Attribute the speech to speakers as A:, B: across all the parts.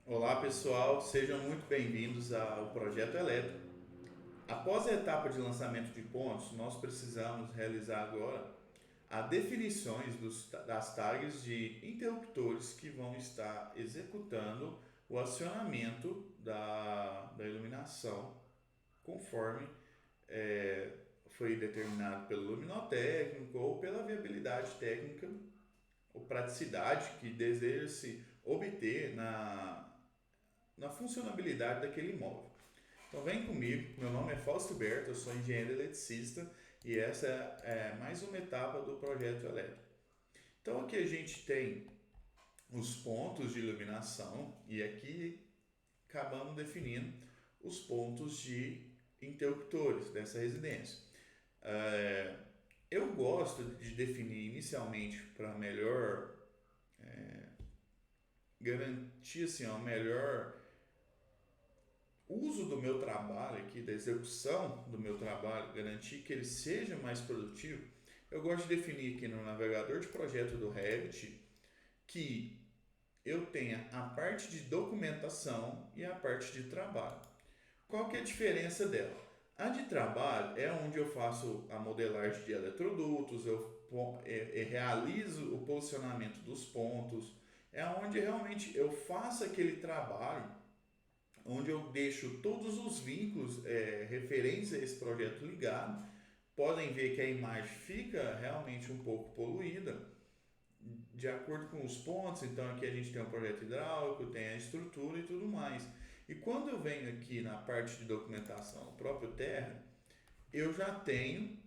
A: Olá pessoal, sejam muito bem-vindos ao Projeto Eletro. Após a etapa de lançamento de pontos, nós precisamos realizar agora as definições das tags de interruptores que vão estar executando o acionamento da iluminação conforme foi determinado pelo luminotécnico ou pela viabilidade técnica ou praticidade que deseja-se obter na funcionalidade daquele imóvel. Então vem comigo, meu nome é Fausto Berto, eu sou engenheiro eletricista e essa é mais uma etapa do projeto elétrico. Então aqui a gente tem os pontos de iluminação e aqui acabamos definindo os pontos de interruptores dessa residência. É, eu gosto de definir inicialmente para melhor garantir assim, a melhor uso do meu trabalho aqui, da execução do meu trabalho, garantir que ele seja mais produtivo, eu gosto de definir aqui no navegador de projeto do Revit que eu tenha a parte de documentação e a parte de trabalho. Qual que é a diferença dela? A de trabalho é onde eu faço a modelagem de eletrodutos, eu realizo o posicionamento dos pontos, é onde realmente eu faço aquele trabalho onde eu deixo todos os vínculos referentes a esse projeto ligado. Podem ver que a imagem fica realmente um pouco poluída de acordo com os pontos. Então aqui a gente tem o projeto hidráulico, tem a estrutura e tudo mais. E quando eu venho aqui na parte de documentação, o próprio terra, eu já tenho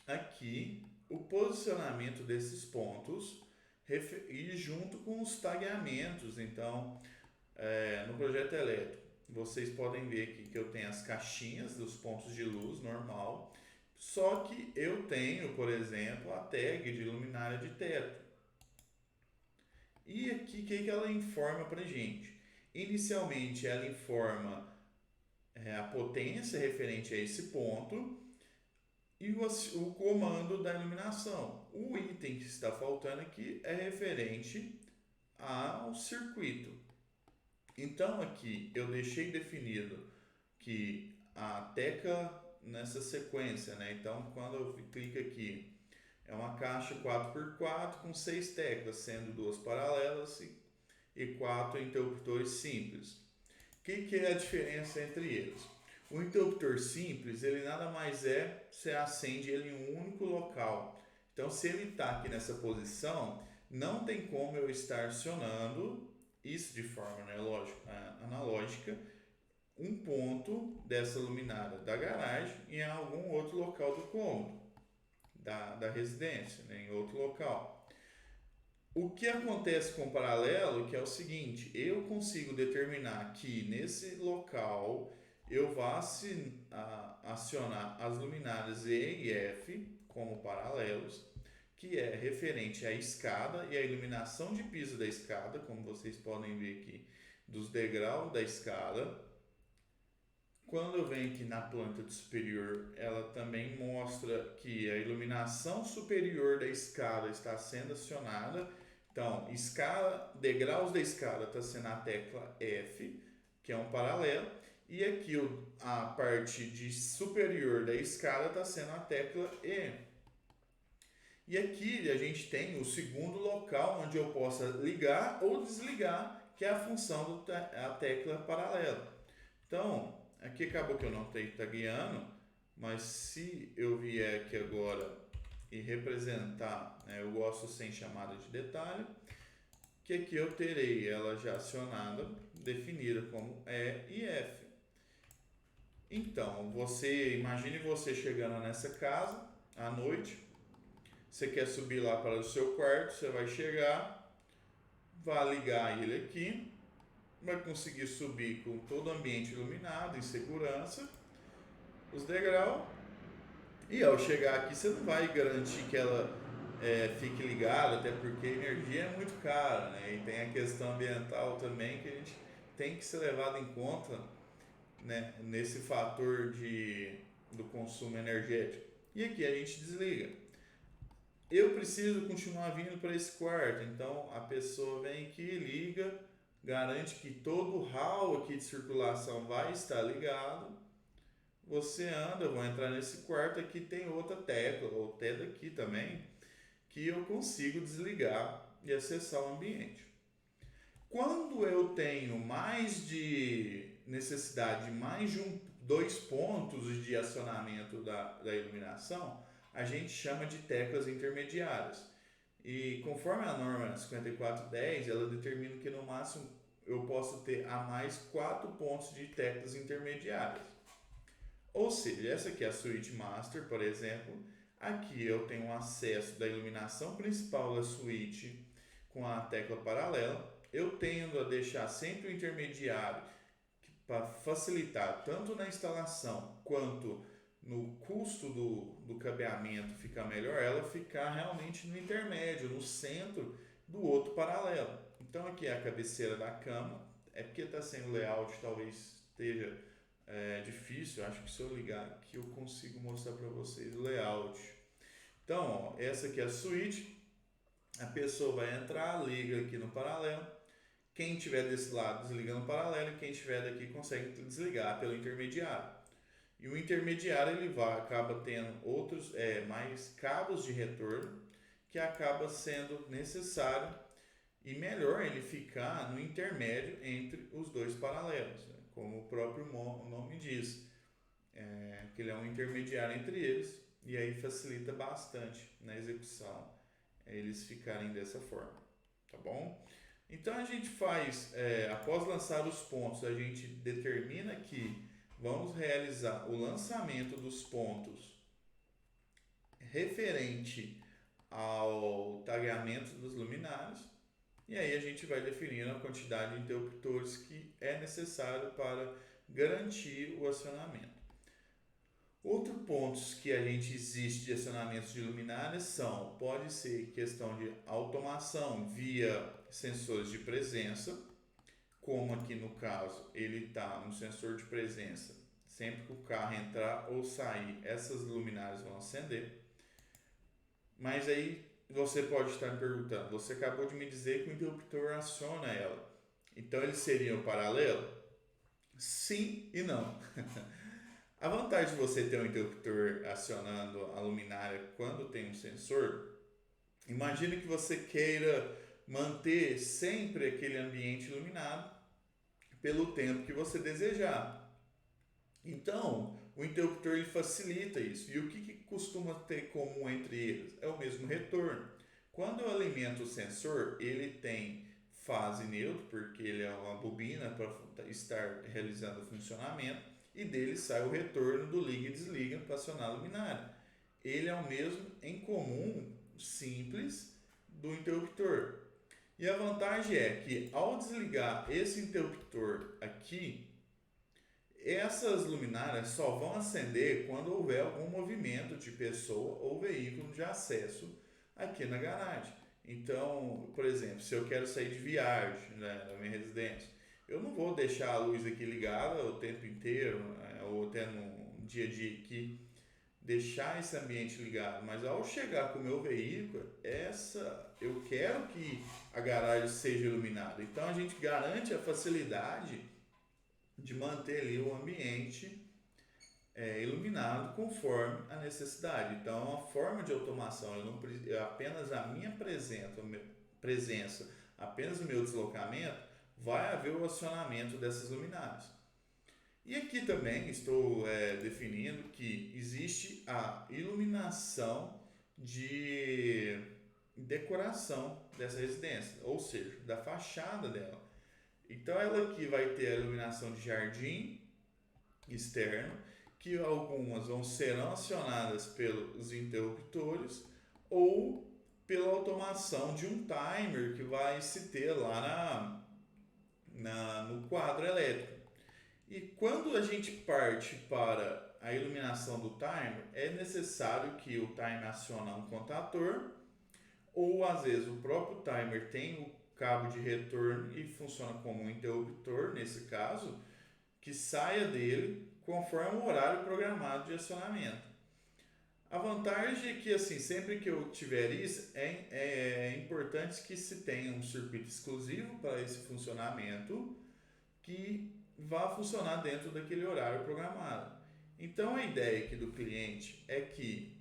A: aqui o posicionamento desses pontos e junto com os tagueamentos. Então no projeto elétrico, vocês podem ver aqui que eu tenho as caixinhas dos pontos de luz normal, só que eu tenho, por exemplo, a tag de luminária de teto. E aqui o que ela informa para gente? Inicialmente ela informa a potência referente a esse ponto e o comando da iluminação. O item que está faltando aqui é referente ao circuito. Então aqui eu deixei definido que a tecla nessa sequência, né? Então quando eu clico aqui, é uma caixa 4x4 com 6 teclas, sendo duas paralelas e 4 interruptores simples. O que é a diferença entre eles? O interruptor simples, ele nada mais é, você acende ele em um único local. Então se ele está aqui nessa posição, não tem como eu estar acionando isso de forma analógica, um ponto dessa luminária da garagem em algum outro local do cômodo, da residência, né, em outro local. O que acontece com o paralelo que é o seguinte, eu consigo determinar que nesse local eu vá acionar as luminárias E e F como paralelos, que é referente à escada e à iluminação de piso da escada, como vocês podem ver aqui, dos degraus da escada. Quando eu venho aqui na planta de superior, ela também mostra que a iluminação superior da escada está sendo acionada. Então, escala, degraus da escada está sendo a tecla F, que é um paralelo, e aqui a parte de superior da escada está sendo a tecla E. E aqui a gente tem o segundo local onde eu possa ligar ou desligar, que é a função da tecla paralela. Então, aqui acabou que eu não tenho tagueando, mas se eu vier aqui agora e representar, né, eu gosto sem chamada de detalhe, que aqui eu terei ela já acionada, definida como E e F. Então, imagine você chegando nessa casa à noite, você quer subir lá para o seu quarto, você vai chegar, vai ligar ele aqui, vai conseguir subir com todo o ambiente iluminado, em segurança, os degraus, e ao chegar aqui você não vai garantir que ela fique ligada, até porque a energia é muito cara, né? E tem a questão ambiental também que a gente tem que ser levado em conta, né, nesse fator do consumo energético. E aqui a gente desliga. Eu preciso continuar vindo para esse quarto, então a pessoa vem aqui, liga, garante que todo o hall aqui de circulação vai estar ligado. Você anda, eu vou entrar nesse quarto, aqui tem outra tecla, ou até daqui também, que eu consigo desligar e acessar o ambiente. Quando eu tenho mais de necessidade de mais de dois pontos de acionamento da iluminação, a gente chama de teclas intermediárias. E conforme a norma 5410, ela determina que no máximo eu posso ter a mais 4 pontos de teclas intermediárias. Ou seja, essa aqui é a suíte master, por exemplo. Aqui eu tenho acesso da iluminação principal da suíte com a tecla paralela. Eu tendo a deixar sempre o intermediário para facilitar tanto na instalação quanto no custo do cabeamento ficar melhor, ela ficar realmente no intermédio, no centro do outro paralelo. Então aqui é a cabeceira da cama, é porque está sem o layout, talvez esteja difícil, acho que se eu ligar aqui eu consigo mostrar para vocês o layout. Então, ó, essa aqui é a suíte, a pessoa vai entrar, liga aqui no paralelo, quem estiver desse lado desliga no paralelo e quem estiver daqui consegue desligar pelo intermediário. E o intermediário ele acaba tendo outros mais cabos de retorno que acaba sendo necessário e melhor ele ficar no intermédio entre os dois paralelos, né? Como o próprio nome diz, que ele é um intermediário entre eles e aí facilita bastante na execução eles ficarem dessa forma, tá bom? Então a gente faz, após lançar os pontos, a gente determina que vamos realizar o lançamento dos pontos referente ao tagueamento dos luminários e aí a gente vai definindo a quantidade de interruptores que é necessário para garantir o acionamento. Outros pontos que a gente existe de acionamentos de luminárias pode ser questão de automação via sensores de presença, como aqui no caso ele está no sensor de presença, sempre que o carro entrar ou sair, essas luminárias vão acender. Mas aí você pode estar me perguntando, você acabou de me dizer que o interruptor aciona ela, então ele seria o paralelo? Sim e não. A vantagem de você ter um interruptor acionando a luminária quando tem um sensor, imagine que você queira manter sempre aquele ambiente iluminado pelo tempo que você desejar. Então, o interruptor ele facilita isso. E o que costuma ter comum entre eles? É o mesmo retorno. Quando eu alimento o sensor, ele tem fase neutra, porque ele é uma bobina para estar realizando o funcionamento, e dele sai o retorno do liga e desliga para acionar a luminária. Ele é o mesmo em comum, simples, do interruptor. E a vantagem é que ao desligar esse interruptor aqui, essas luminárias só vão acender quando houver algum movimento de pessoa ou veículo de acesso aqui na garagem. Então, por exemplo, se eu quero sair de viagem, né, da minha residência, eu não vou deixar a luz aqui ligada o tempo inteiro, né, ou até no dia a dia aqui, deixar esse ambiente ligado, mas ao chegar com o meu veículo, eu quero que a garagem seja iluminada. Então a gente garante a facilidade de manter ali o ambiente iluminado conforme a necessidade. Então, é uma forma de automação, apenas a minha presença, apenas o meu deslocamento, vai haver o acionamento dessas luminárias. E aqui também estou definindo que existe a iluminação de decoração dessa residência, ou seja, da fachada dela. Então ela aqui vai ter a iluminação de jardim externo, que algumas serão acionadas pelos interruptores ou pela automação de um timer que vai se ter lá no quadro elétrico. E quando a gente parte para a iluminação do timer, é necessário que o timer acione um contator, ou às vezes o próprio timer tem o cabo de retorno e funciona como um interruptor, nesse caso, que saia dele conforme o horário programado de acionamento. A vantagem é que, assim, sempre que eu tiver isso, é importante que se tenha um circuito exclusivo para esse funcionamento que vá funcionar dentro daquele horário programado. Então, a ideia aqui do cliente é que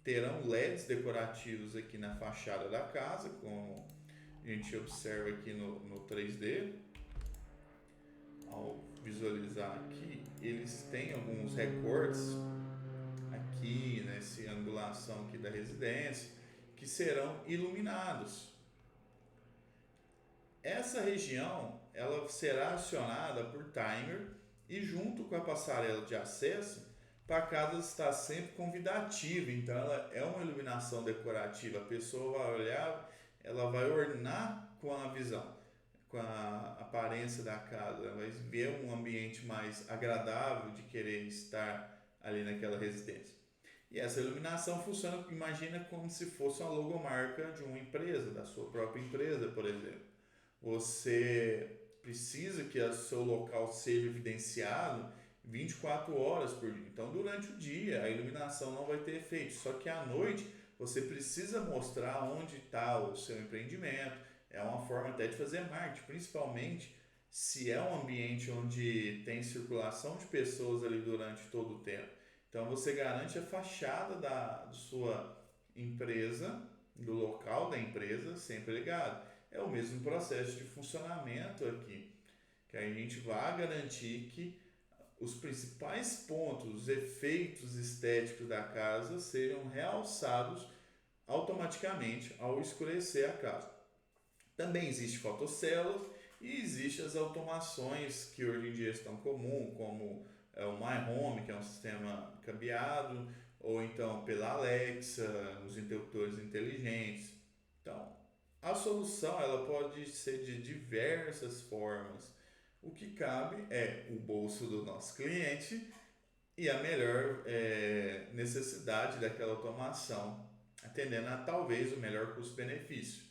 A: terão LEDs decorativos aqui na fachada da casa, como a gente observa aqui no 3D. Ao visualizar aqui, eles têm alguns recortes aqui nessa angulação aqui da residência que serão iluminados. Essa região ela será acionada por timer e junto com a passarela de acesso para a casa estar sempre convidativa. Então ela é uma iluminação decorativa. A pessoa vai olhar, ela vai ornar com a visão, com a aparência da casa, vai ver um ambiente mais agradável de querer estar ali naquela residência. E essa iluminação funciona, imagina como se fosse uma logomarca de uma empresa, da sua própria empresa, por exemplo. Você precisa que o seu local seja evidenciado 24 horas por dia. Então, durante o dia, a iluminação não vai ter efeito, só que à noite você precisa mostrar onde está o seu empreendimento. É uma forma até de fazer marketing, principalmente se é um ambiente onde tem circulação de pessoas ali durante todo o tempo. Então você garante a fachada da sua empresa, do local da empresa, sempre ligado. É o mesmo processo de funcionamento aqui, que a gente vai garantir que os principais pontos, os efeitos estéticos da casa sejam realçados automaticamente ao escurecer a casa. Também existe fotocélulas e existem as automações que hoje em dia estão comum, como o My Home, que é um sistema cabeado, ou então pela Alexa, os interruptores inteligentes. Então, a solução ela pode ser de diversas formas. O que cabe é o bolso do nosso cliente e a melhor necessidade daquela automação, atendendo a talvez o melhor custo-benefício,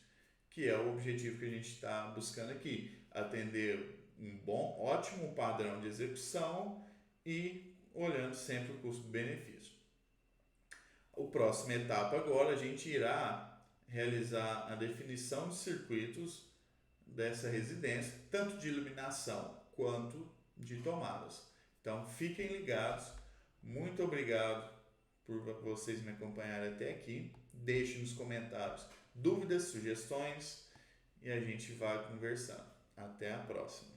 A: que é o objetivo que a gente está buscando aqui, atender um bom, ótimo padrão de execução e olhando sempre o custo-benefício. A próxima etapa agora a gente irá realizar a definição de circuitos dessa residência, tanto de iluminação quanto de tomadas. Então fiquem ligados. Muito obrigado por vocês me acompanharem até aqui. Deixem nos comentários dúvidas, sugestões e a gente vai conversando. Até a próxima.